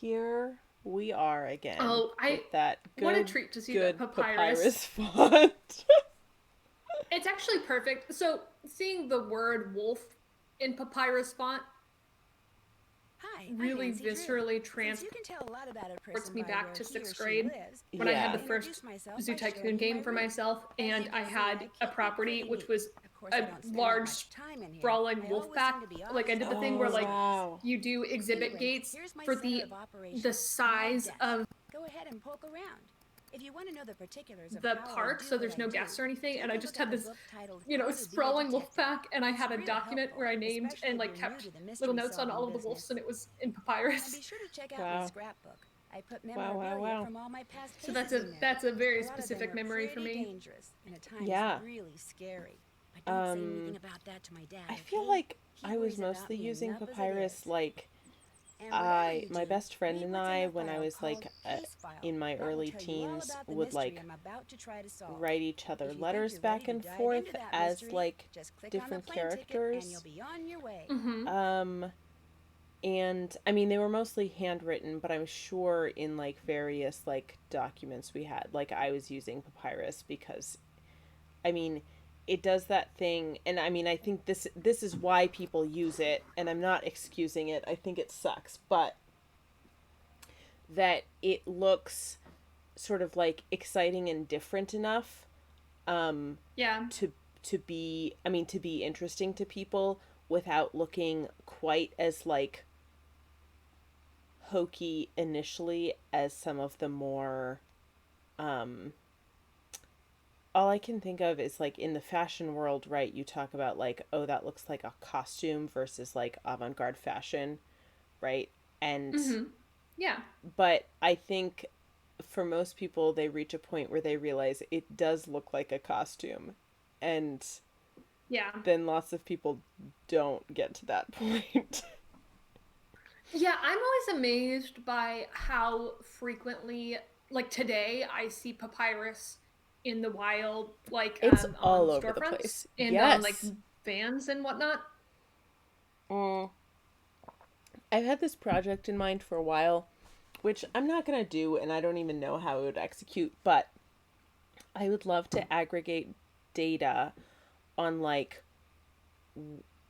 here we are again Oh, with that what a good, treat to see the good papyrus. papyrus font. It's actually perfect. So, seeing the word wolf in papyrus font Hi, I'm really Nancy Drew. viscerally Since transports you can tell a lot about a person me by back where to he or sixth she grade lives, when I had Yeah. the I'll first introduce myself Zoo by Tycoon showing you my game for room. myself, As and you I can see, had I a keep it property pretty which neat. was Of course, I a don't spend that large much time in here. sprawling I wolf always pack. seem to be off Like I did the thing somewhere where Oh, like besides. wow. you do exhibit Anyway, gates here's my for center the of the operations, my size desk. of Go ahead and poke around. If you want to know the particulars of the how I park, do so what there's I no do, guests or anything, and take I a just look at had the this, book titled you know, How to Be a sprawling wolf Detective. pack, and I It's had a real document helpful, where I named especially and if like you're new kept to the little mystery notes on all solving of the wolves, and business. it was in And be papyrus. sure to check out my Wow. scrapbook. I put Wow, wow, memorabilia wow. from all my past So cases in there. that's a very A lot of them specific were memory for pretty me. dangerous and at times Yeah. really scary. But don't say anything Um, about that to my dad, I feel okay? like He I was worries about mostly me using enough as it papyrus is. like And whatever you my do, best friend read and what's in I, the when I file was called like Case File. in my That will early tell you all teens, about the would mystery like I'm about to try to solve. write each other If you think letters you're ready back to and dive forth into that as mystery, like just click on the different plane ticket and you'll characters. be on your way. Mm-hmm. Um, and I mean, they were mostly handwritten, but I'm sure in like various like documents we had, like I was using papyrus because I mean, it does that thing, and I mean, I think this is why people use it, and I'm not excusing it. I think it sucks, but that it looks sort of like exciting and different enough Yeah. to to be interesting to people without looking quite as like hokey initially as some of the more um all I can think of is like in the fashion world, right? You talk about like, oh, that looks like a costume versus like avant-garde fashion, right? And Mm-hmm. Yeah. but I think for most people they reach a point where they realize it does look like a costume. And Yeah. then lots of people don't get to that point. Yeah, I'm always amazed by how frequently, like today, I see papyrus in the wild, like It's on all over the storefronts place. and on like Yes. vans and whatnot. Mm. I've had this project in mind for a while, which I'm not going to do, and I don't even know how it would execute, but I would love to aggregate data on like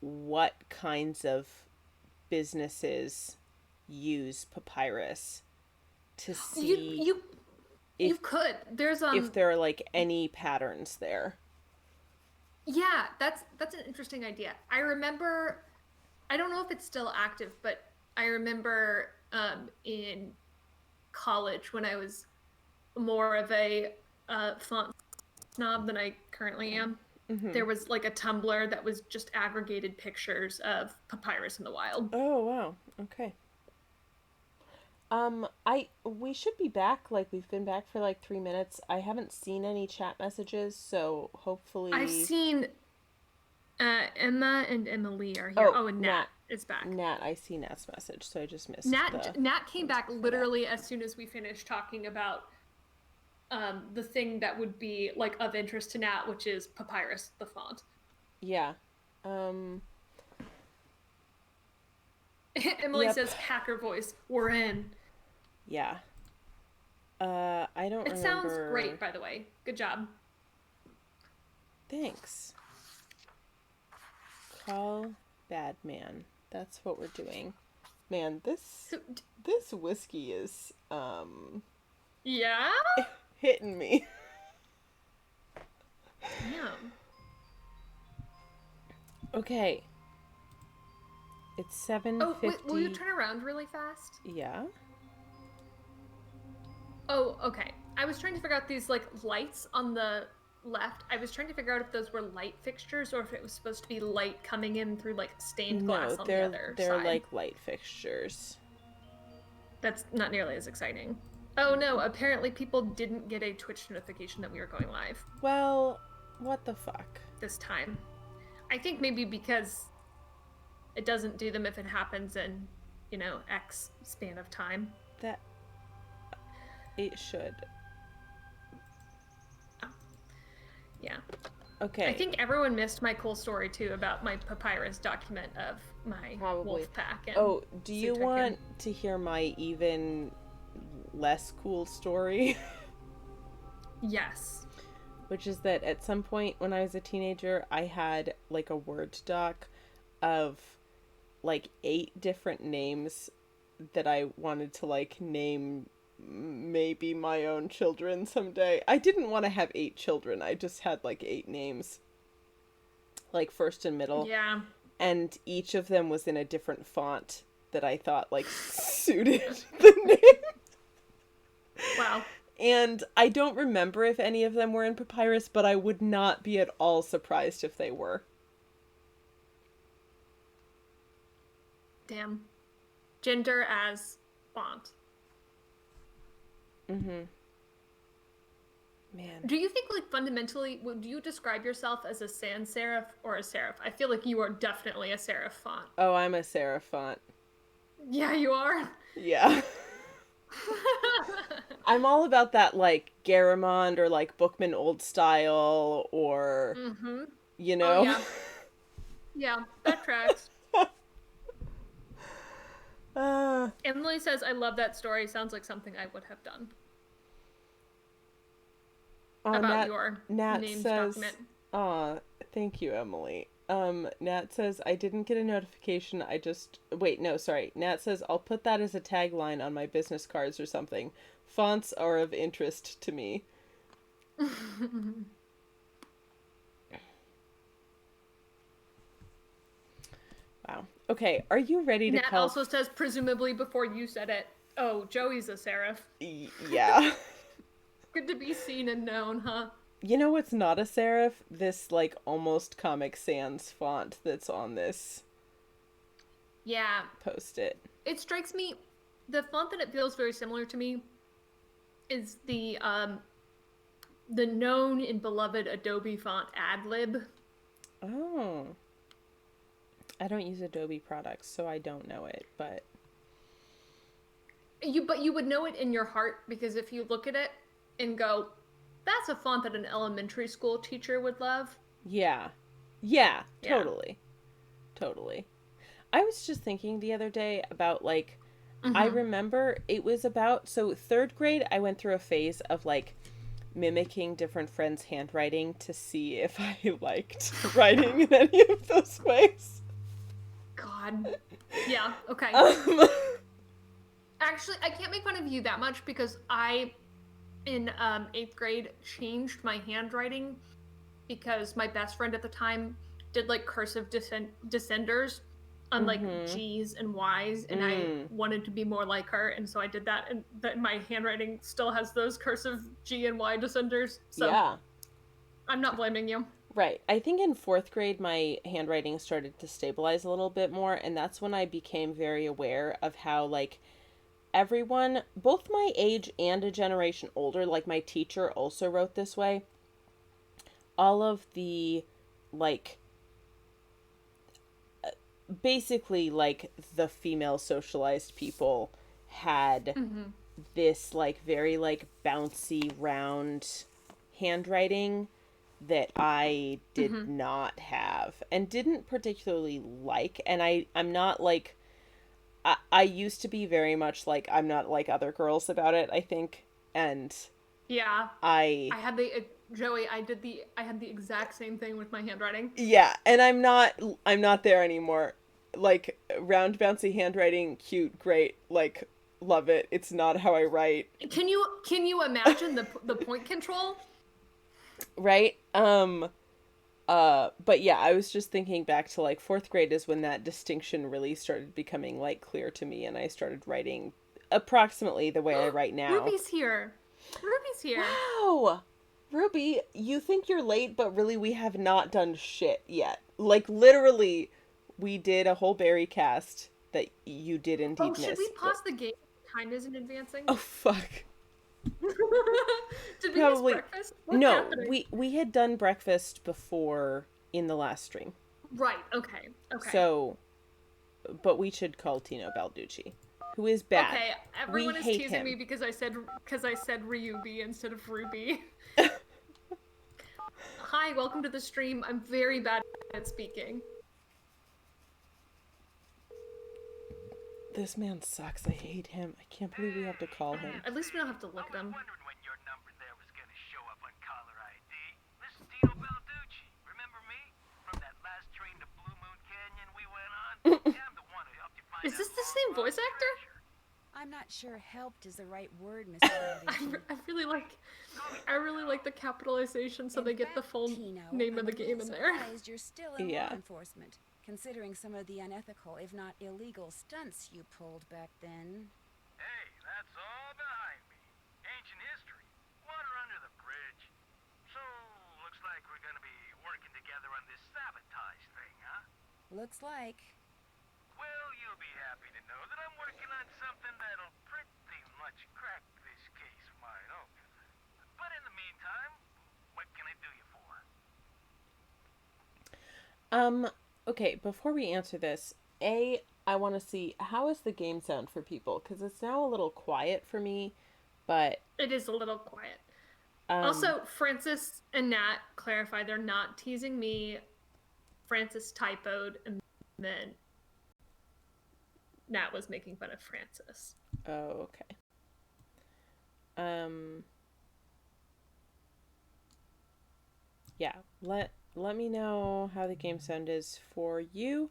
what kinds of businesses use papyrus to You see you you if could. There's if there are like any patterns there. yeah, that's an interesting idea. I remember, I don't know if it's still active, but I remember in college when I was more of a font snob than I currently am. Mm-hmm. There was like a Tumblr that was just aggregated pictures of papyrus in the wild. Oh wow. Okay. I we should be back. Like we've been back for like 3 minutes. I haven't seen any chat messages, so I've hopefully. seen Emma and Emily are here. Oh, Oh, and Nat is back. Nat. I see Nat's message, so I just missed the Nat came back for that. literally as soon as we finished talking about the thing that would be like of interest to Nat, which is papyrus, the font. Yeah. Um. Emily Yep. says, "Hacker voice, we're in." Yeah. I don't It remember. sounds great, by the way. Good job. Thanks. Call bad man. That's what we're doing. Man, So, this whiskey is yeah. hitting me. Damn. Okay. It's 7:50. Oh, wait, will you turn around really fast? Yeah. Oh, okay. I was trying to figure out these like lights on the left. I was trying to figure out if those were light fixtures or if it was supposed to be light coming in through like stained glass No, on the other they're side. like light fixtures. That's not nearly as exciting. Oh no, apparently people didn't get a Twitch notification that we were going live Well, what the fuck? this time. I think maybe because it doesn't do them if it happens in, you know, X span of time. That it should. Yeah. Okay. I think everyone missed my cool story too about my papyrus document of my Probably. wolf pack and Oh, do you Sutekin. want to hear my even less cool story? Yes. Which is that at some point when I was a teenager, I had like a Word doc of like 8 different names that I wanted to like name maybe my own children someday. I didn't want to have 8 children. I just had like 8 names, like first and middle, Yeah. and each of them was in a different font that I thought like suited the name. Wow. And I don't remember if any of them were in papyrus, but I would not be at all surprised if they were. Damn. Gender as font. Mm-hmm. Man. Do you think, like, fundamentally, would you describe yourself as a sans serif or a serif? I feel like you are definitely a serif font. Oh, I'm a serif font. Yeah, you are. Yeah. I'm all about that, like, Garamond or, like, Bookman old style or, Mm-hmm. you Oh, know? yeah. Yeah, that tracks. uh, Emily says, I love that story. Sounds like something I would have done. About your Nat names says, document. aw, thank you, Emily. Nat says, I didn't get a notification. I just, wait, no, sorry. Nat says, I'll put that as a tagline on my business cards or something. Fonts are of interest to me. Wow. Okay, are you ready to Nat call? also says, presumably before you said it, oh, Joey's a serif. Yeah. Good to be seen and known, huh? You know what's not a serif? This, like, almost Comic Sans font that's on this Yeah. post-it. It strikes me, the font that it feels very similar to me is the known and beloved Adobe font AdLib. Oh. I don't use Adobe products, so I don't know it, but But you would know it in your heart because if you look at it and go, that's a font that an elementary school teacher would love. yeah. Yeah, Yeah. totally. Totally. I was just thinking the other day about, like, I Mm-hmm. remember it was about, so 3rd grade, I went through a phase of, like, mimicking different friends' handwriting to see if I liked writing in any of those ways. God. Yeah, okay. Um, Actually, I can't make fun of you that much because I, in 8th grade, changed my handwriting because my best friend at the time did like cursive descenders on like mm-hmm. G's and Y's, and I wanted to be more like her, and so I did that, and my handwriting still has those cursive G and Y descenders. So Yeah. I'm not blaming you. Right. I think in 4th grade, my handwriting started to stabilize a little bit more, and that's when I became very aware of how, like, everyone, both my age and a generation older, like, my teacher also wrote this way. All of the, like, basically, like, the female socialized people had Mm-hmm. this, like, very, like, bouncy, round handwriting that I did Mm-hmm. not have and didn't particularly like. And I'm not like, I used to be very much like, I'm not like other girls about it, I think. And Yeah, I, I had the Joey. I had the exact same thing with my handwriting. yeah, and I'm not there anymore. Like, round, bouncy handwriting, cute, great, like, love it. It's not how I write. Can you imagine the point control? Right? But yeah, I was just thinking back to, like, 4th grade is when that distinction really started becoming, like, clear to me, and I started writing approximately the way I write now. Ruby's here. Ruby's here. Wow! Ruby, you think you're late, but really we have not done shit yet. Like, literally, we did a whole berry cast that you did Oh, indeed should miss. we pause the game? Time isn't advancing. Oh, fuck. Did we miss Probably. breakfast? What's No, happening? we had done breakfast before in the last stream. Right. Okay. Okay. So, but we should call Tino Balducci, who is bad. Okay. We Everyone is hate teasing him. me because I said Ryubi instead of Ruby. Hi, welcome to the stream. I'm very bad at speaking. This man sucks. I hate him. I can't believe we have to call him. At least we don't have to look at him. Wondering when your number there was gonna show up on caller ID. This is Tito Balducci. Remember me? From that last train to Blue Moon Canyon we went on? Yeah, I'm the one who helped you find Is this that the same long voice lost actor? treasure. I'm not sure helped is the right word, Mr. Robinson. I really like the capitalization, so In they get the fact, full Tino, name I'm of the a game little in there. surprised you're still in Yeah. law enforcement, considering some of the unethical, if not illegal, stunts you pulled back then. Hey, that's all behind me. Ancient history. Water under the bridge. So, looks like we're gonna be working together on this sabotage thing, huh? Looks like. Well, you'll be happy to know that I'm working on something that'll pretty much crack this case wide open. But in the meantime, what can I do you for? Okay, before we answer this, I want to see how is the game sound for people, because it's now a little quiet for me, but It is a little quiet. um, Also, Francis and Nat clarify they're not teasing me. Francis typoed, and then Nat was making fun of Francis. oh, okay. Yeah, let me know how the game sound is for you.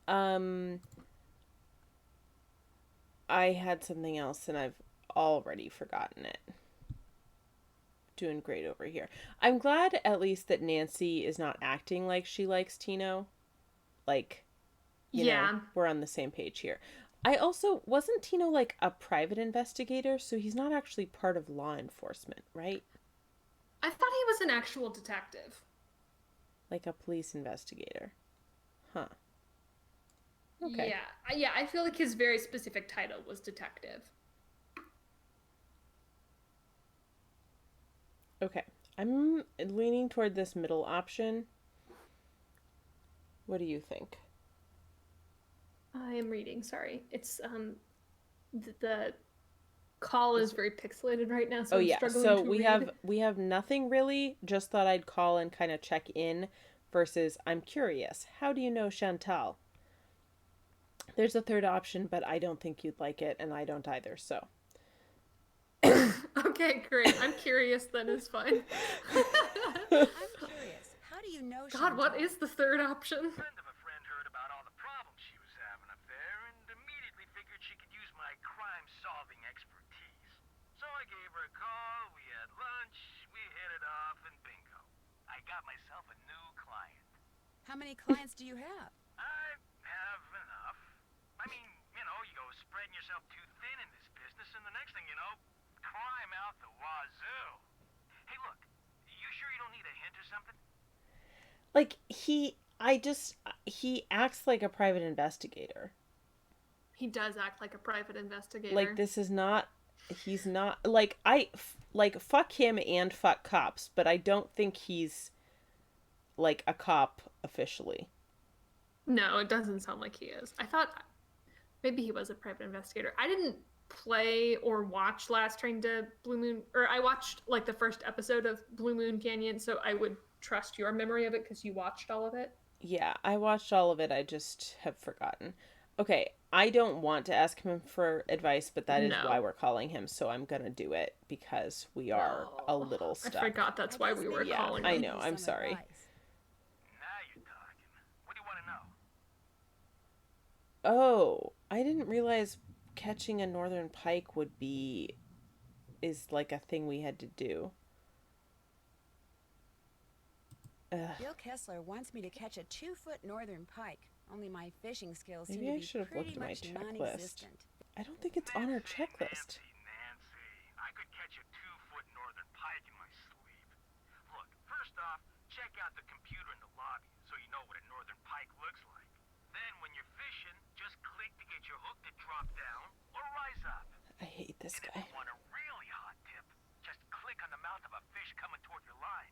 I had something else and I've already forgotten it. Doing great over here. I'm glad at least that Nancy is not acting like she likes Tino. Like, you know, we're on the same page here. I also, wasn't Tino like a private investigator? So he's not actually part of law enforcement, right? I thought he was an actual detective. Like a police investigator. Huh. Okay. Yeah, I feel like his very specific title was detective. Okay. I'm leaning toward this middle option. What do you think? I am reading, sorry. It's the call is very pixelated right now, so Oh I'm yeah, struggling so to read. we have nothing really. Just thought I'd call and kind of check in versus I'm curious. How do you know Chantal? There's a third option, but I don't think you'd like it, and I don't either, so. Okay, great. I'm curious, then is fine. I'm curious. How do you know God, what Chantal? is the third option? Friend of a friend heard about all the problems she was having up there and immediately figured she could use my crime-solving expertise. So I gave her a call, we had lunch, we hit it off, and bingo. I got myself a new client. How many clients do you have? I have enough. I mean, you know, you go spreading yourself too thin in this business, and the next thing you know, crime out the wazoo. Hey, look, you sure you don't need a hint or something? Like, he acts like a private investigator. He does act like a private investigator. Like, this is not, he's not, like, fuck him and fuck cops, but I don't think he's, like, a cop officially. No, it doesn't sound like he is. I thought maybe he was a private investigator. I didn't play or watch Last Train to Blue Moon, or I watched like the first episode of Blue Moon Canyon, so I would trust your memory of it because you watched all of it. Yeah, I watched all of it. I just have forgotten. Okay, I don't want to ask him for advice, but that is No. why we're calling him, so I'm gonna do it because we are a little I stuck. forgot that's I why guess we maybe were you calling could I him. give know, me I'm some sorry. advice. Now you're talking. What do you want to know? Oh, I didn't realize catching a northern pike is like a thing we had to do. Ugh. Bill Kessler wants me to catch a 2-foot northern pike. Only my fishing skills Maybe seem I to should be have looked pretty at my much checklist. non-existent. I don't think it's on our checklist. Nancy. I could catch a 2-foot northern pike in my sleep. Look, first off, check out the computer in the lobby so you know what a northern pike looks like. Then when you're fishing, just click to get your hook to drop down or rise up. I hate this And if guy. you want a really hot tip, just click on the mouth of a fish coming toward your line.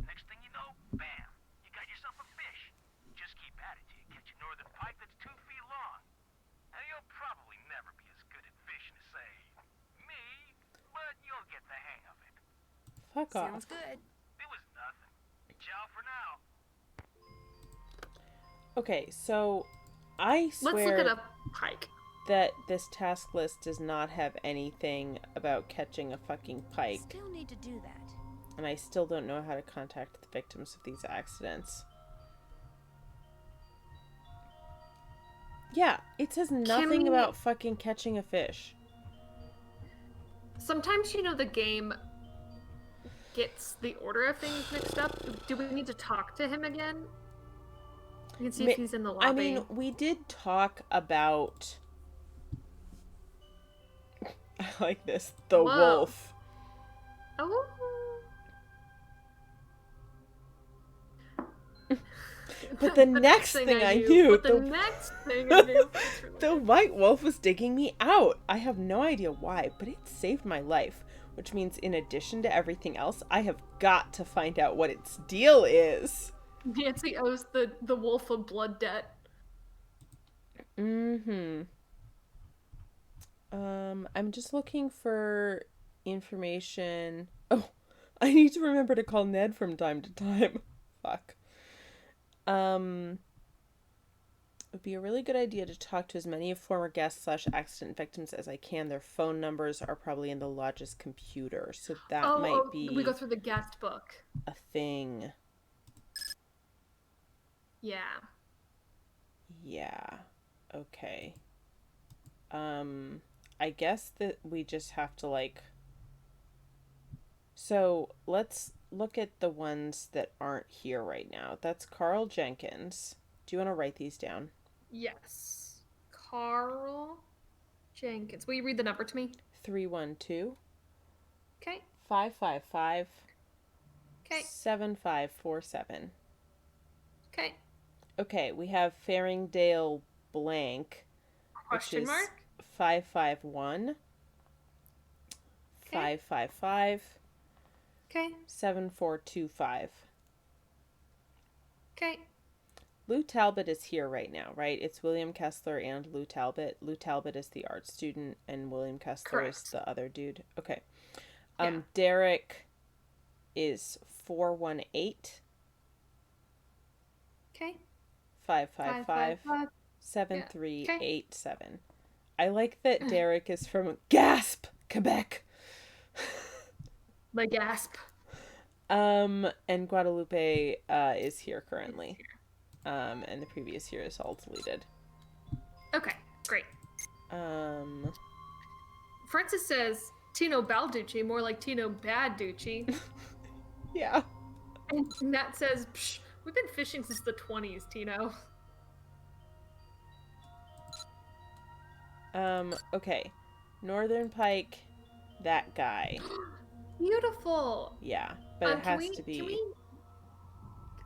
Next thing you know, bam, you got yourself a fish. Just keep at it till you catch a northern pike that's 2 feet long. Now you'll probably never be as good at fishing as, say, me, but you'll get the hang of it. Fuck off. Sounds good. It was nothing. Ciao Okay, so I Let's look it swear up, pike. that this task list does not have anything about catching a fucking pike. Still need to do that. And I still don't know how to contact the victims of these accidents. Yeah, it says nothing we- about fucking catching a fish. Sometimes, the game gets the order of things mixed up. Do we need to talk to him again? We can see if he's in the lobby. I mean, we did talk about... I like this. The Whoa. wolf. Oh. But the next thing I knew... The next thing I knew... The white wolf was digging me out. I have no idea why, but it saved my life. Which means in addition to everything else, I have got to find out what its deal is. Nancy owes the wolf a blood debt. Mm-hmm. I'm just looking for information. Oh, I need to remember to call Ned from time to time. Fuck. It would be a really good idea to talk to as many former guests / accident victims as I can. Their phone numbers are probably in the lodge's computer, so that might be we go through the guest book. a thing. Yeah. Yeah. Okay. I guess that we just have to, like... So, let's look at the ones that aren't here right now. That's Carl Jenkins. Do you want to write these down? Yes. Carl Jenkins. Will you read the number to me? 312 Okay. 555 Okay. 7547. Okay. Okay, we have Faringdale Blank. Question which is mark? 551 555 Okay. 7425. Okay. Lou Talbot is here right now, right? It's William Kessler and Lou Talbot. Lou Talbot is the art student and William Kessler is Correct. the other dude. Okay. Yeah. Derek is 418 Okay. 555 555. 7387. I like that Derek is from Gasp, Quebec. My gasp. And Guadalupe is here currently. And the previous year is all deleted. Okay, great. Um Francis says Tino Balducci, more like Tino Baducci. yeah. And Nat says, Psh, we've been fishing since the 20s, Tino. Okay. Northern Pike, that guy. Beautiful. Yeah, but it has to be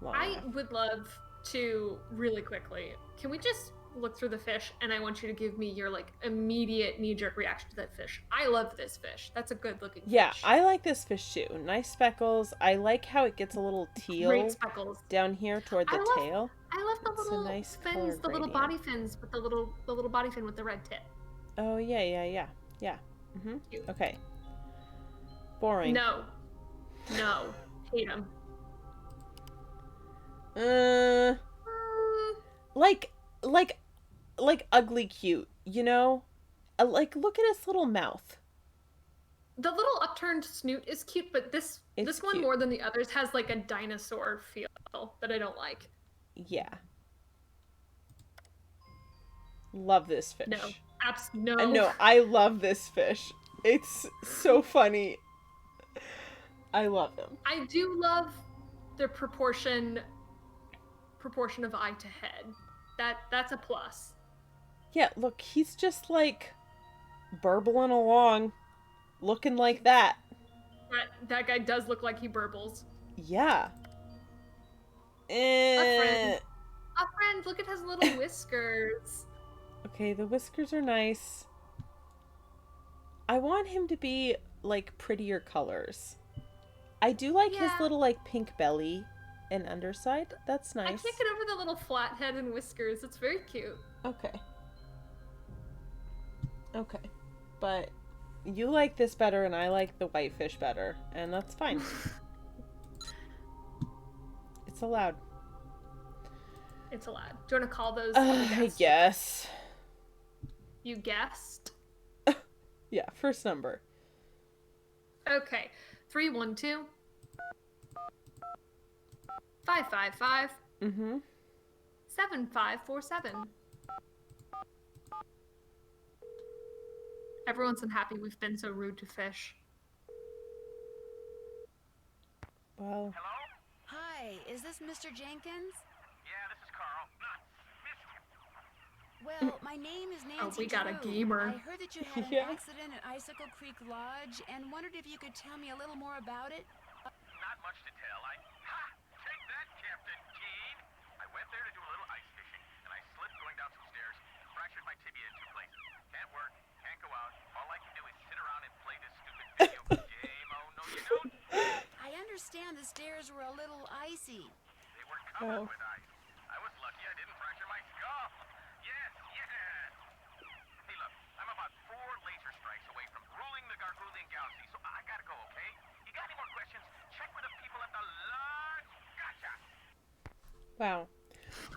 long I enough. would love to, really quickly, can we just look through the fish and I want you to give me your like immediate knee-jerk reaction to that fish. I love this fish. That's a good looking fish. Yeah, I like this fish too. Nice speckles. I like how it gets a little teal Great speckles. down here toward the tail. I love the It's a little nice fins, color the little gradient. body fins with the little body fin with the red tip. Oh yeah. Mm-hmm. Cute. Okay. Boring. No. Hate him. Like ugly cute, you know? Like, look at his little mouth. The little upturned snoot is cute, but this one cute. more than the others has like a dinosaur feel that I don't like. Yeah. Love this fish. No. No, I love this fish. It's so funny. I love him. I do love the proportion of eye to head. That's a plus. Yeah, look, he's just like burbling along, looking like that. That guy does look like he burbles. Yeah. A friend, look at his little whiskers. Okay, the whiskers are nice. I want him to be like prettier colors. I do like his little like pink belly and underside. That's nice. I can't get over the little flat head and whiskers. It's very cute. Okay. But you like this better and I like the whitefish better, and that's fine. It's allowed. It's allowed. Do you want to call those? You I guessed? guess. You guessed. Yeah, first number. Okay. 312 555 Mm-hmm. 7547. Everyone's unhappy we've been so rude to fish. Wow. Hello? Hi, is this Mr. Jenkins? Yeah, this is Carl. Missed you. Well, my name is Nancy Oh, we got a Drew. gamer. I heard that you had an Yeah. accident at Icicle Creek Lodge and wondered if you could tell me a little more about it. Not much to tell. Take that, Captain Keen. I went there to do a little ice fishing, and I slipped going down some stairs, fractured my tibia in 2 places. Can't work, can't go out. All I can do is sit around and play this stupid video game. Oh, no, you don't. I understand the stairs were a little icy. They were covered Oh. with ice. I was lucky I didn't fracture my skull. Yes. Hey, look, I'm about 4 laser strikes away from ruling the Gargoulian galaxy, so I gotta go, okay? You got any more questions? Check with the people at the lodge. Gotcha. Wow.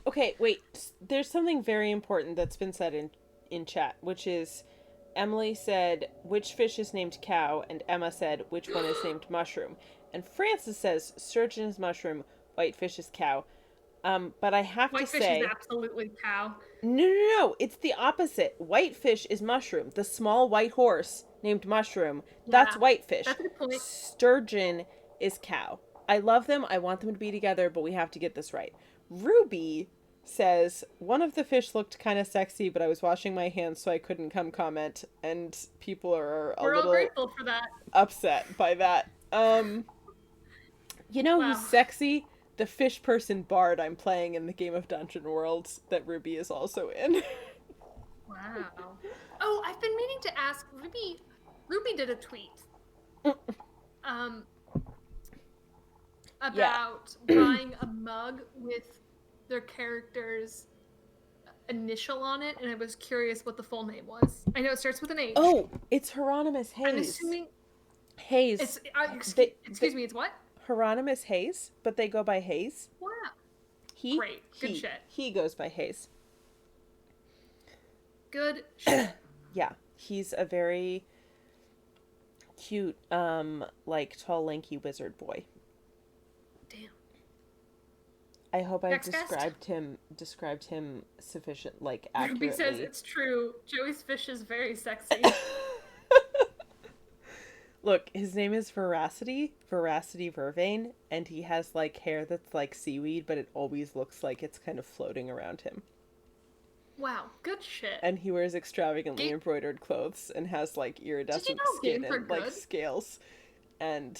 Okay, wait. There's something very important that's been said in chat, which is Emily said, which fish is named cow? And Emma said, which one is named mushroom? And Francis says, sturgeon is mushroom, whitefish is cow. But I have to Whitefish say... is absolutely cow. No. It's the opposite. Whitefish is mushroom. The small white horse named Mushroom, that's Yeah, whitefish. that's a good point. Sturgeon is cow. I love them. I want them to be together, but we have to get this right. Ruby says, one of the fish looked kind of sexy, but I was washing my hands, so I couldn't come comment, and people are a We're all little grateful for that. upset by that. You know who's Wow. sexy? The fish person bard I'm playing in the game of Dungeon Worlds that Ruby is also in. Wow. Oh, I've been meaning to ask Ruby. Ruby did a tweet. About buying a mug with their character's initial on it, and I was curious what the full name was. I know it starts with an H. Oh, it's Hieronymus Hayes. I'm assuming Hayes. it's. Excuse me. It's what? Hieronymus Hayes, but they go by Hayes. Wow. He, Great. Good shit. He goes by Hayes. Good shit. Yeah, he's a very cute, like tall, lanky wizard boy. Damn. I hope I Next guest? described him sufficient, like, accurately. Ruby says it's true. Joey's fish is very sexy. Look, his name is Veracity Vervain, and he has, like, hair that's like seaweed, but it always looks like it's kind of floating around him. Wow, good shit. And he wears extravagantly embroidered clothes and has, like, iridescent know skin games are and, like, good? scales, and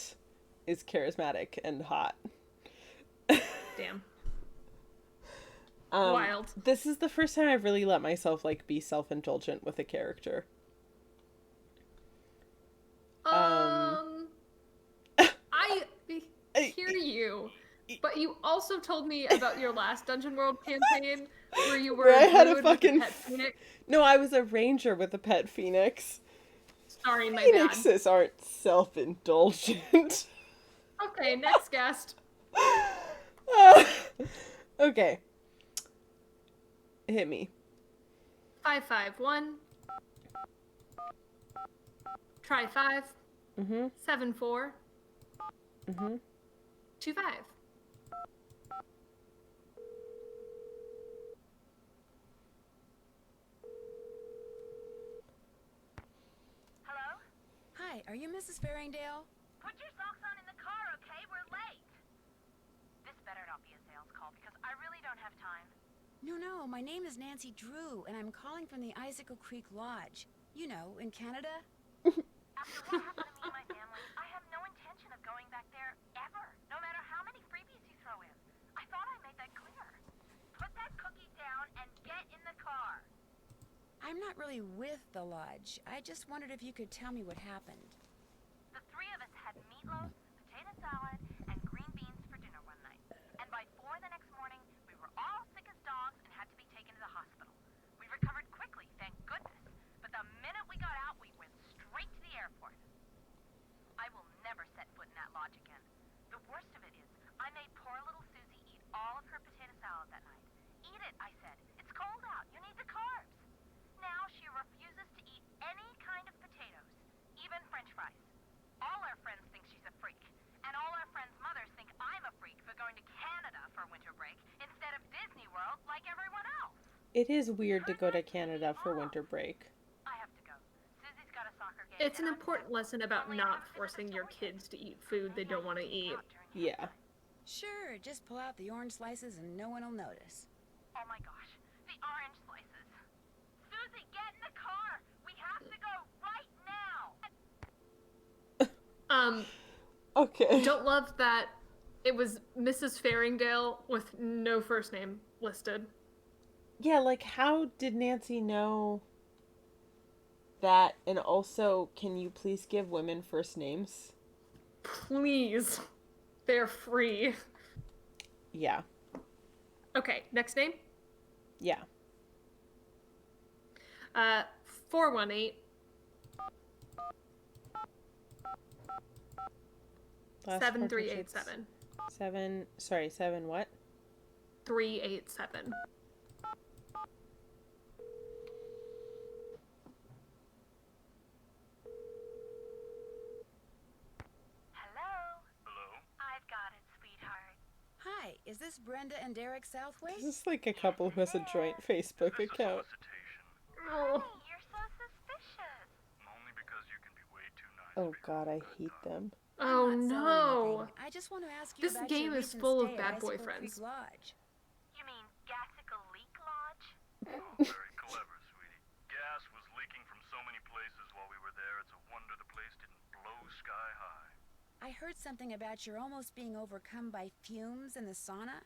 is charismatic and hot. Damn. Wild. This is the first time I've really let myself, like, be self-indulgent with a character. I hear you, but you also told me about your last Dungeon World campaign where you were Where I had a druid with fucking pet phoenix. No, I was a ranger with a pet phoenix. Sorry, my bad. Phoenixes aren't self-indulgent. Okay, next guest. Okay. Hit me. 551. Try 5. Mm-hmm. 74. Mm-hmm. 25. Hello? Hi, are you Mrs. Farringdale? Put your socks on in the car, okay? We're late. This better not be a sales call because I really don't have time. No, my name is Nancy Drew, and I'm calling from the Icicle Creek Lodge. You know, in Canada. After what happened to me and my family, I have no intention of going back there ever, no matter how many freebies you throw in. I thought I made that clear. Put that cookie down and get in the car. I'm not really with the lodge. I just wondered if you could tell me what happened. The 3 of us had meatloaf, potato salad, and green beans for dinner one night. And by 4 the next morning, we were all sick as dogs and had to be taken to the hospital. We recovered quickly, thank goodness. But the minute we got out, we went straight to the airport. I will never set foot in that lodge again. The worst of it is, I made poor little Susie eat all of her potato salad that night. eat it, I said. It's cold out. You need the carbs. Now she refuses to eat any kind of potatoes, even French fries. All our friends think she's a freak, and all our friends' mothers think I'm a freak for going to Canada for winter break instead of Disney World like everyone else. It is weird to go to Canada for winter break. I have to go. Susie's got a soccer game. It's an and I'm important sick. lesson about Only I not have to visit forcing the your store yet. kids to eat food they don't want to eat. Out during Yeah. halftime. Sure, just pull out the orange slices and no one will notice. Oh my gosh, the orange slices. Susie, get in the car. We have to go right now. Okay. Don't love that it was Mrs. Farringdale with no first name listed. Yeah, like, how did Nancy know that? And also, can you please give women first names? Please. They're free. Yeah. Okay, next name? Yeah. 418 Last 7387. 7 what? 387. Hello? Hello? I've got it, sweetheart. Hi, is this Brenda and Derek Southway? This is like a couple who has a joint Facebook Is this a account. solicitation? Oh. Honey, you're so suspicious. Only because you can be way too nice. Oh to be god, I good, hate darling. them. Oh I'm not selling no. anything. I just want to ask you This about game your is recent full of stay bad at Icicle boyfriends. Creek Lodge. You mean Gassica Leak Lodge? Oh, very clever, sweetie. Gas was leaking from so many places while we were there. It's a wonder the place didn't blow sky high. I heard something about your almost being overcome by fumes in the sauna.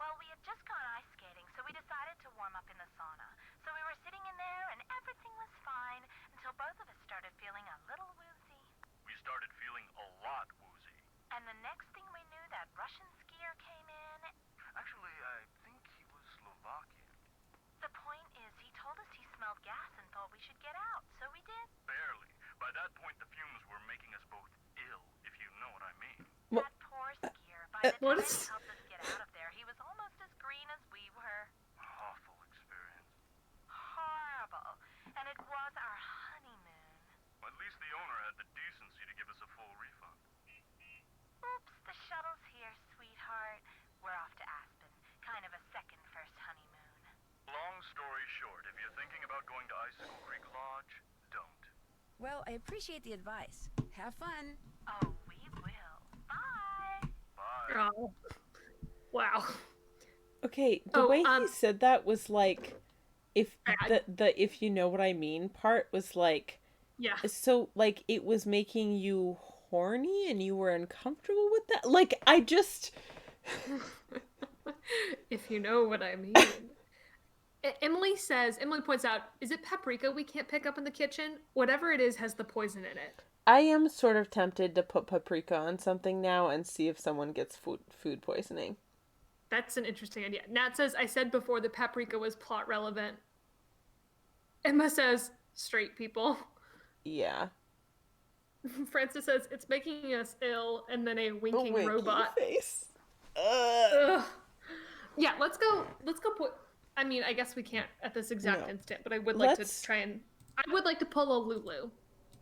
Well, we had just gone ice skating, so we decided to warm up in the sauna. So we were sitting in there, and everything was fine until both of us started feeling a little woozy. We started feeling a lot woozy. And the next thing we knew, that Russian skier came in. Actually, I think he was Slovakian. The point is, he told us he smelled gas and thought we should get out, so we did. Barely. By that point, the fumes were making us both ill, if you know what I mean. Well, That poor skier. By the what time is- he helped us get out of there, he was almost as green as we were. Awful experience. Horrible. And it was our honeymoon. At least the owner had the decency to give us a full refund. Oops, the shuttle's here, sweetheart. We're off to Aspen. Kind of a second first honeymoon. Long story short, if you're thinking about going to Icicle Creek Lodge, don't. Well, I appreciate the advice. Have fun. Oh, we will. Bye. Bye. Oh. Wow. okay, the Oh, way he said that was like, if Bad. the if you know what I mean part was like, Yeah. so like it was making you horny and you were uncomfortable with that. Like I just, If you know what I mean. Emily points out, is it paprika we can't pick up in the kitchen? Whatever it is has the poison in it. I am sort of tempted to put paprika on something now and see if someone gets food poisoning. That's an interesting idea. Nat says, I said before the paprika was plot relevant. Emma says, straight people. Yeah. Francis says, it's making us ill, and then a winking Winky robot. face. Ugh. Yeah, let's go put, I mean, I guess we can't at this exact No. instant, but I would like Let's- to try and, I would like to pull a Lulu.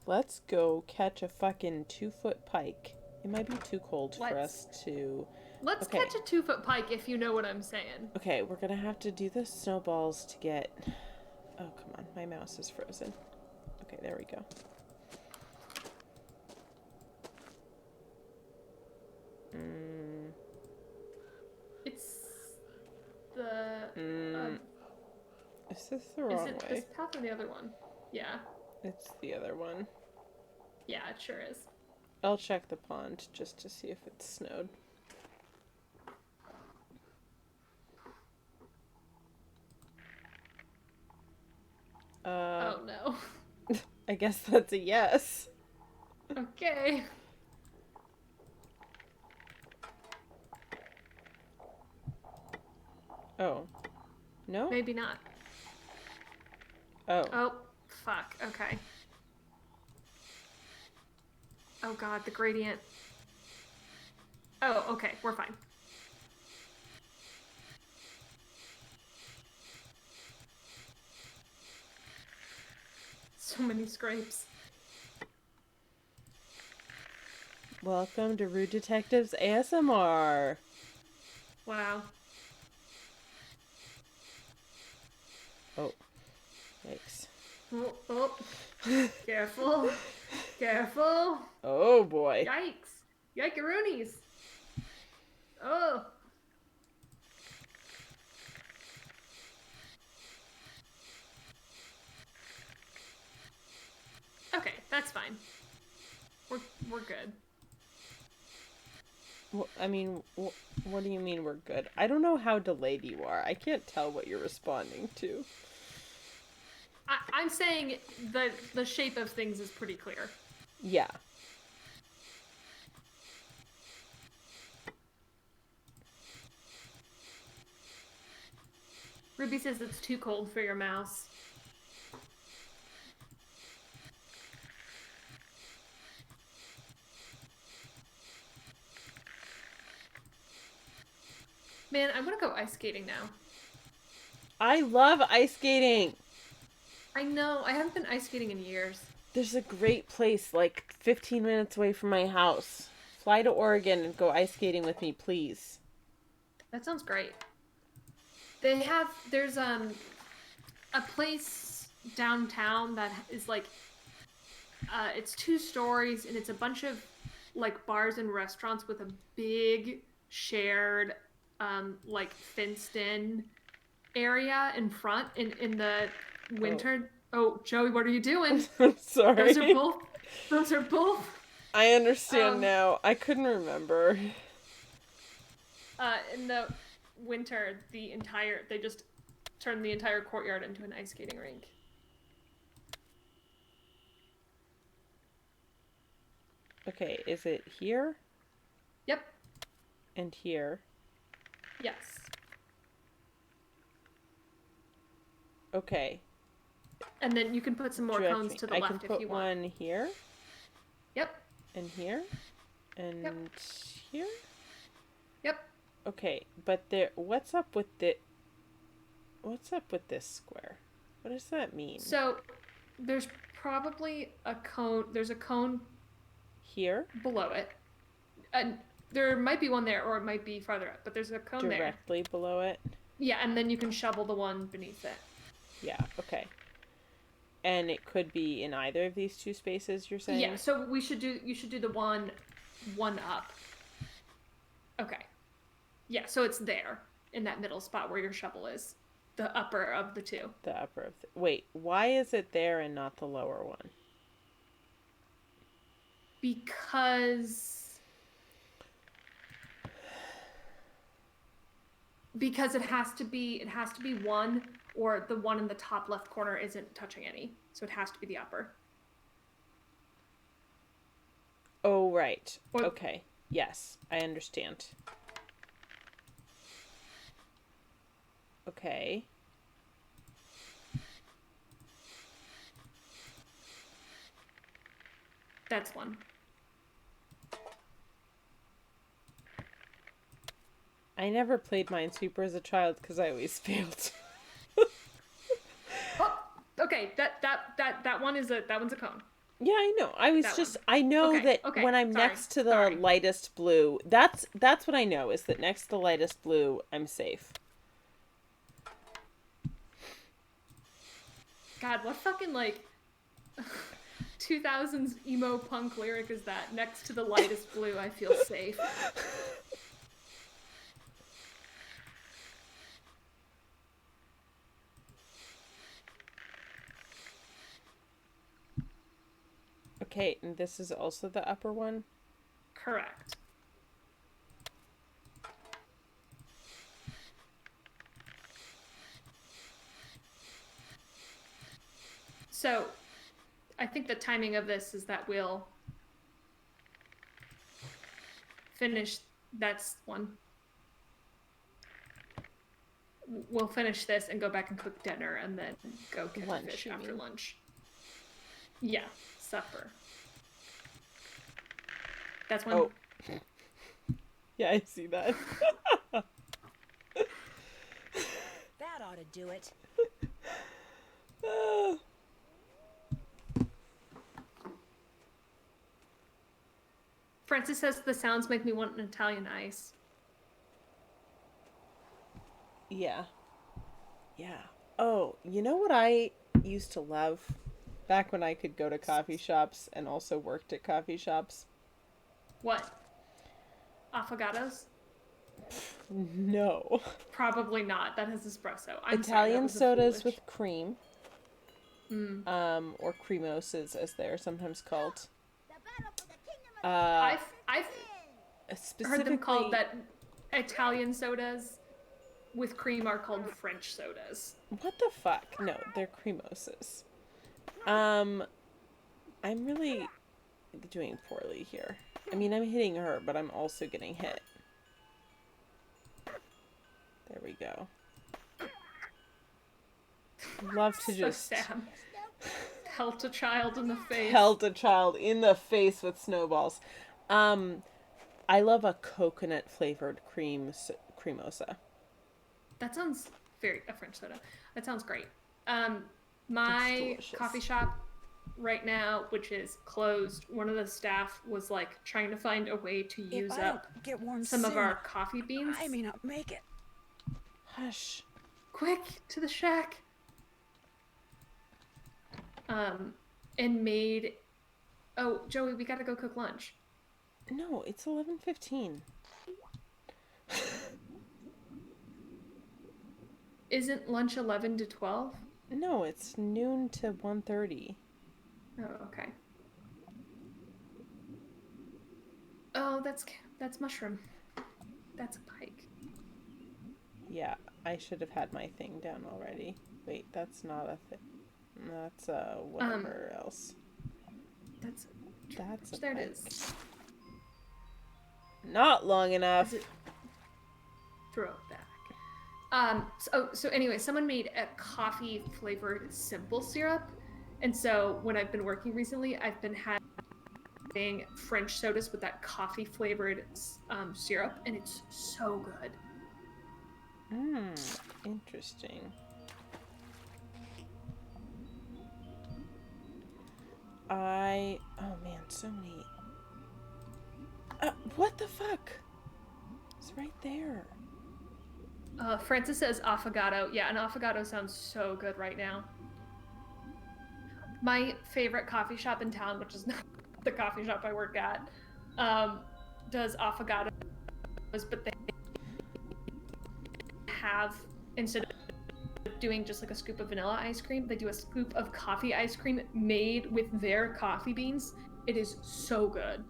Let's go catch a fucking 2-foot pike. It might be too cold for Let's. us to... Let's Okay. catch a 2-foot pike if you know what I'm saying. Okay, we're gonna have to do the snowballs to get... Oh, come on. My mouse is frozen. Okay, there we go. It's the, Is this the is wrong it way? this path or the other one? Yeah. It's the other one. Yeah, it sure is. I'll check the pond just to see if it's snowed. Oh no. I guess that's a yes. Okay. Oh. No? Maybe not. Oh. Oh, fuck. Okay. Oh god, the gradient. Oh, okay, we're fine. So many scrapes. Welcome to Rude Detectives ASMR. Wow. Oh, yikes. Oh, oh. Careful. Careful. Oh boy. Yikes. Yikeroonies. Oh. Okay, that's fine. We're good. Well, I mean, what do you mean we're good? I don't know how delayed you are. I can't tell what you're responding to. I'm saying the shape of things is pretty clear. Yeah. Ruby says it's too cold for your mouse. Man, I want to go ice skating now. I love ice skating. I know, I haven't been ice skating in years. There's a great place like 15 minutes away from my house. Fly to Oregon and go ice skating with me, please. That sounds great. There's a place downtown that is like it's 2 stories and it's a bunch of like bars and restaurants with a big shared like fenced in area in front in the winter. Oh, Joey, what are you doing? I'm sorry. Those are both I understand now. I couldn't remember. in the winter they just turned the entire courtyard into an ice skating rink. Okay, is it here? Yep. And here? Yes. Okay. And then you can put some more Direct cones me. to the I left can put if you want. one here. Yep. And here. And Yep. here? Yep. Okay, but what's up with this square? What does that mean? So there's probably a cone. There's a cone Here? below it. And there might be one there, or it might be farther up, but there's a cone there. Directly below it? Yeah, and then you can shovel the one beneath it. Yeah, okay. And it could be in either of these 2 spaces, you're saying? Yeah, so you should do the one up. Okay. Yeah, so it's there in that middle spot where your shovel is. The upper of the 2. The upper of wait, why is it there and not the lower one? Because it has to be one, or the one in the top left corner isn't touching any. So it has to be the upper. Oh, right. Or, okay. Yes, I understand. Okay. That's one. I never played Minesweeper as a child because I always failed. Oh, okay. That one's a cone. Yeah, I know. I know Okay, that okay, when I'm sorry, next to the sorry. lightest blue, that's what I know, is that next to the lightest blue, I'm safe. God, what fucking like 2000s emo punk lyric is that? Next to the lightest blue, I feel safe. Okay, and this is also the upper one? Correct. So, I think the timing of this is that we'll finish. That's one. We'll finish this and go back and cook dinner and then go catch Lunch, fish you after mean? lunch. Yeah, supper. That's one. Oh. Yeah, I see that. That ought to do it. Francis says the sounds make me want an Italian ice. Yeah. Yeah. Oh, you know what I used to love back when I could go to coffee shops and also worked at coffee shops? What? Affogatos? No. Probably not. That has espresso. I'm sorry, that Italian was a sodas foolish. with cream, Mm. or cremoses as they're sometimes called. I've heard them called Specifically, that. Italian sodas with cream are called French sodas. what the fuck? No, they're cremoses. I'm really doing poorly here. I mean, I'm hitting her, but I'm also getting hit. There we go. Love to So just sad. Pelt a child in the face. pelt a child in the face with snowballs. I love a coconut flavored cremosa. That sounds a French soda. That sounds great. It's My delicious. coffee shop right now, which is closed, one of the staff was like trying to find a way to use If I up don't get warm some of soon, our coffee beans. I may not make it. Hush. Quick to the shack. And made. Oh, Joey, we gotta go cook lunch. No, it's 11:15. Isn't lunch 11 to 12? No, it's noon to 1:30. Oh, okay. Oh, that's mushroom. That's a pike. Yeah, I should have had my thing down already. Wait, that's not a thing. That's whatever else. That's That's a there. It pike. is. Not long enough. Is it- Throw it back. So anyway, someone made a coffee flavored simple syrup, and so when I've been working recently, I've been having French sodas with that coffee flavored syrup, and it's so good. Interesting. Oh man, so many. What the fuck? It's right there. Francis says affogato. Yeah, an affogato sounds so good right now. My favorite coffee shop in town, which is not the coffee shop I work at, does affogatos, but they have, instead of doing just like a scoop of vanilla ice cream, they do a scoop of coffee ice cream made with their coffee beans. It is so good.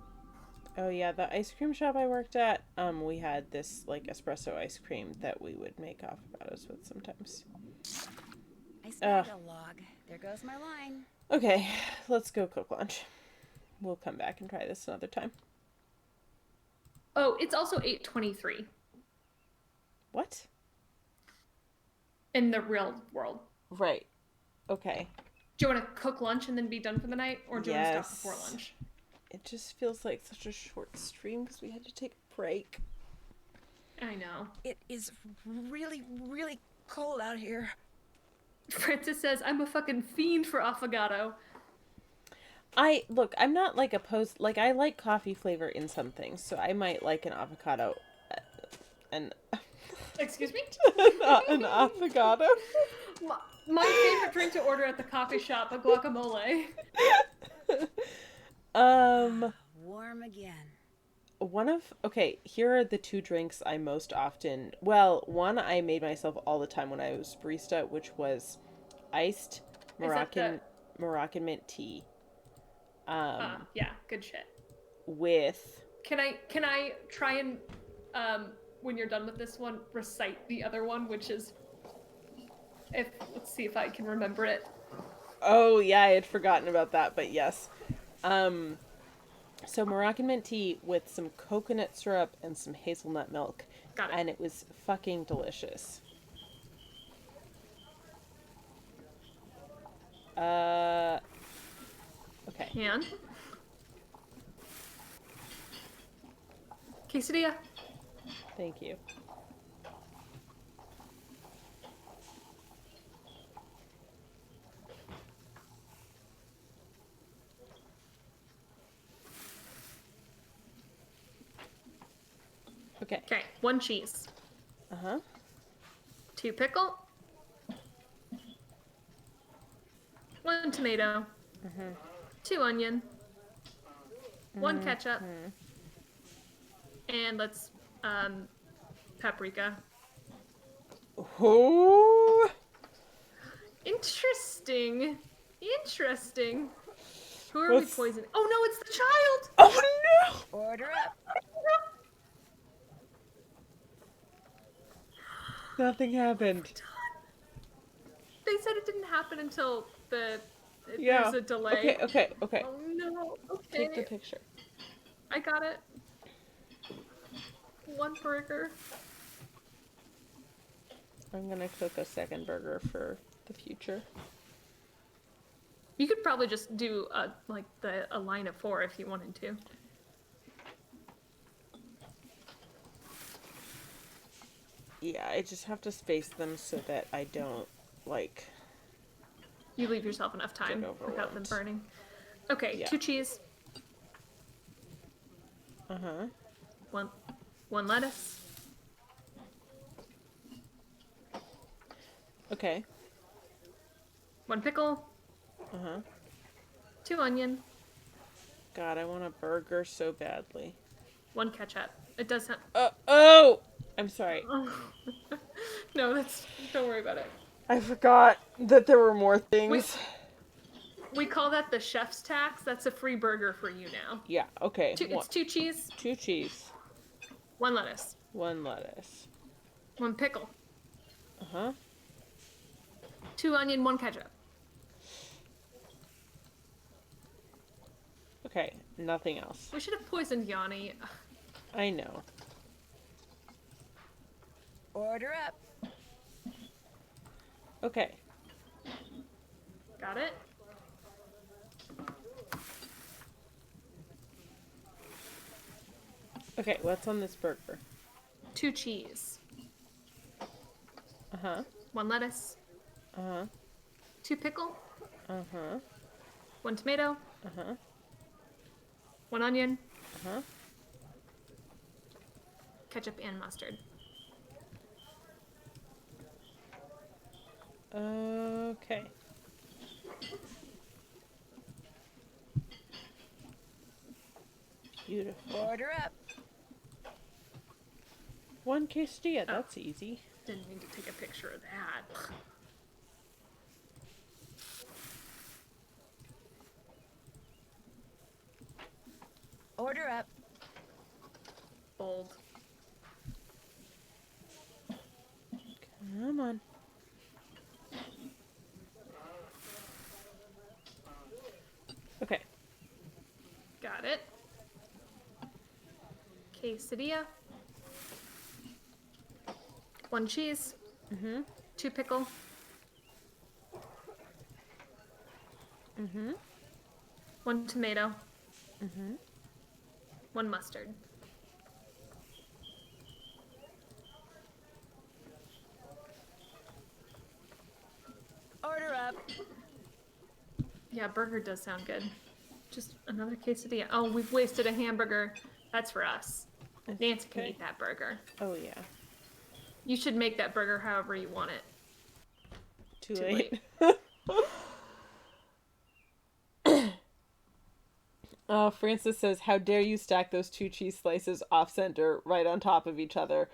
Oh yeah, the ice cream shop I worked at, we had this like espresso ice cream that we would make avocados with sometimes. I snagged a log. There goes my line. Okay, let's go cook lunch. We'll come back and try this another time. Oh, it's also 8:23 What? in the real world. Right. Okay. Do you want to cook lunch and then be done for the night, or do you want to stop Yes. before lunch? It just feels like such a short stream because we had to take a break. I know. It is really, really cold out here. Francis says, I'm a fucking fiend for affogato. I'm not like opposed, like I like coffee flavor in some things, so I might like an avocado, an Excuse me? an avocado. My favorite drink to order at the coffee shop, a guacamole. Warm again. Okay, here are the two drinks I most often, one I made myself all the time when I was barista, which was iced Moroccan mint tea. Yeah, good shit. With Can I try and when you're done with this one, recite the other one, which is let's see if I can remember it. Oh yeah, I had forgotten about that, but yes. So Moroccan mint tea with some coconut syrup and some hazelnut milk. Got it. And it was fucking delicious. Okay. Can. Quesadilla. Thank you. Okay. Okay, 1 cheese. Uh-huh. 2 pickle. 1 tomato. 2 onion. 1 ketchup. And let's paprika. Oh. Interesting. Interesting. Who are we What's- poisoning? Oh no, it's the child. Oh no! Order up. Nothing happened. They said it didn't happen until Yeah. there's a delay. Okay. Oh no. Okay. Take the picture. I got it. 1 burger. I'm gonna cook a second burger for the future. You could probably just do a line of 4 if you wanted to. Yeah, I just have to space them so that I don't, like... You leave yourself enough time without them overwhelmed. burning. Okay, Yeah. 2 cheese. Uh-huh. 1 lettuce. Okay. 1 pickle. Uh-huh. 2 onion. God, I want a burger so badly. 1 ketchup. It does sound... Oh! I'm sorry. No, don't worry about it. I forgot that there were more things. We call that the chef's tax. That's a free burger for you now. Yeah, okay. It's 2 cheese. 2 cheese. 1 lettuce. 1 lettuce. 1 pickle. Uh-huh. 2 onion, 1 ketchup. Okay, nothing else. We should have poisoned Yanni. I know. Order up. Okay. Got it? Okay, what's on this burger? 2 cheese. Uh-huh. 1 lettuce. Uh-huh. 2 pickle. Uh-huh. 1 tomato. Uh-huh. 1 onion. Uh-huh. Ketchup and mustard. Okay. Beautiful. Order up. 1 quesadilla, that's easy. Didn't mean to take a picture of that. Order up. Bold. Come on. Okay. Got it. Quesadilla. 1 cheese. 2 pickle. 1 tomato. 1 mustard. Order up. Yeah, burger does sound good. Just another quesadilla. Oh, we've wasted a hamburger. That's for us. Nancy can okay. eat that burger. Oh, yeah. You should make that burger however you want it. Too Too late. Francis says, how dare you stack those 2 cheese slices off-center right on top of each other?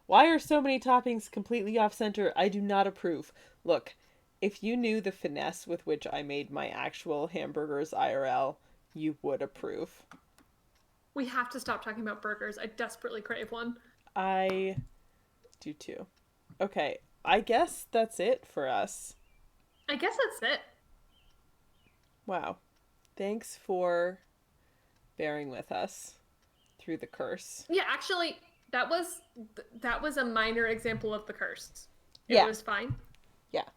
Why are so many toppings completely off-center? I do not approve. Look, if you knew the finesse with which I made my actual hamburgers IRL, you would approve. We have to stop talking about burgers. I desperately crave one. I do too. Okay, I guess that's it for us. I guess that's it. Wow. Thanks for bearing with us through the curse. Yeah, actually, that was a minor example of the curse. It Yeah. was fine. Yeah.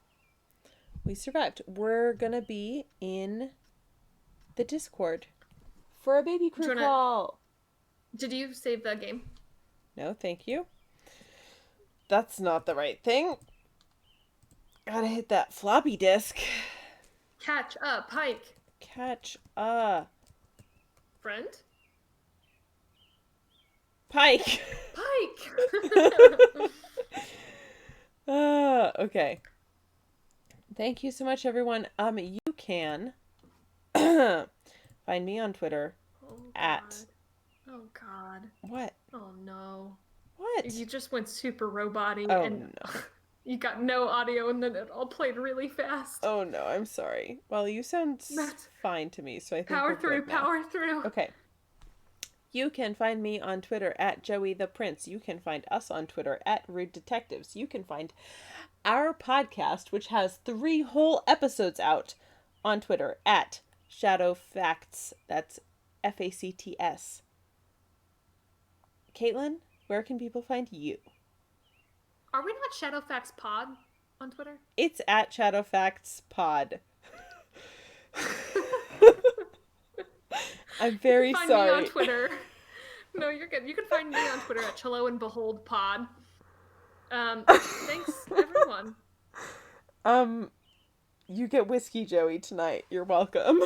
We survived. We're gonna be in the Discord for a baby crew wanna- call. Did you save the game? No, thank you. That's not the right thing. Gotta hit that floppy disk. Catch a pike, Catch a... friend. Pike. Pike. Okay. Thank you so much, everyone. You can find me on Twitter Oh at God. Oh God. what? Oh no. What? You just went super robot-y Oh and no. you got no audio and then it all played really fast. Oh no, I'm sorry. Well, you sound That's fine to me, so I think power we're through, good now. power through. Okay. You can find me on Twitter at Joey the Prince. You can find us on Twitter at Rude Detectives. You can find our podcast, which has 3 whole episodes out, on Twitter at Shadow Facts. That's FACTS. Caitlin, where can people find you? Are we not Shadowfax Pod on Twitter? It's at Shadow Facts Pod. I'm very Find sorry. me on Twitter. No, you're good. You can find me on Twitter at Cello and Behold Pod. Thanks everyone. You get Whiskey Joey tonight. You're welcome.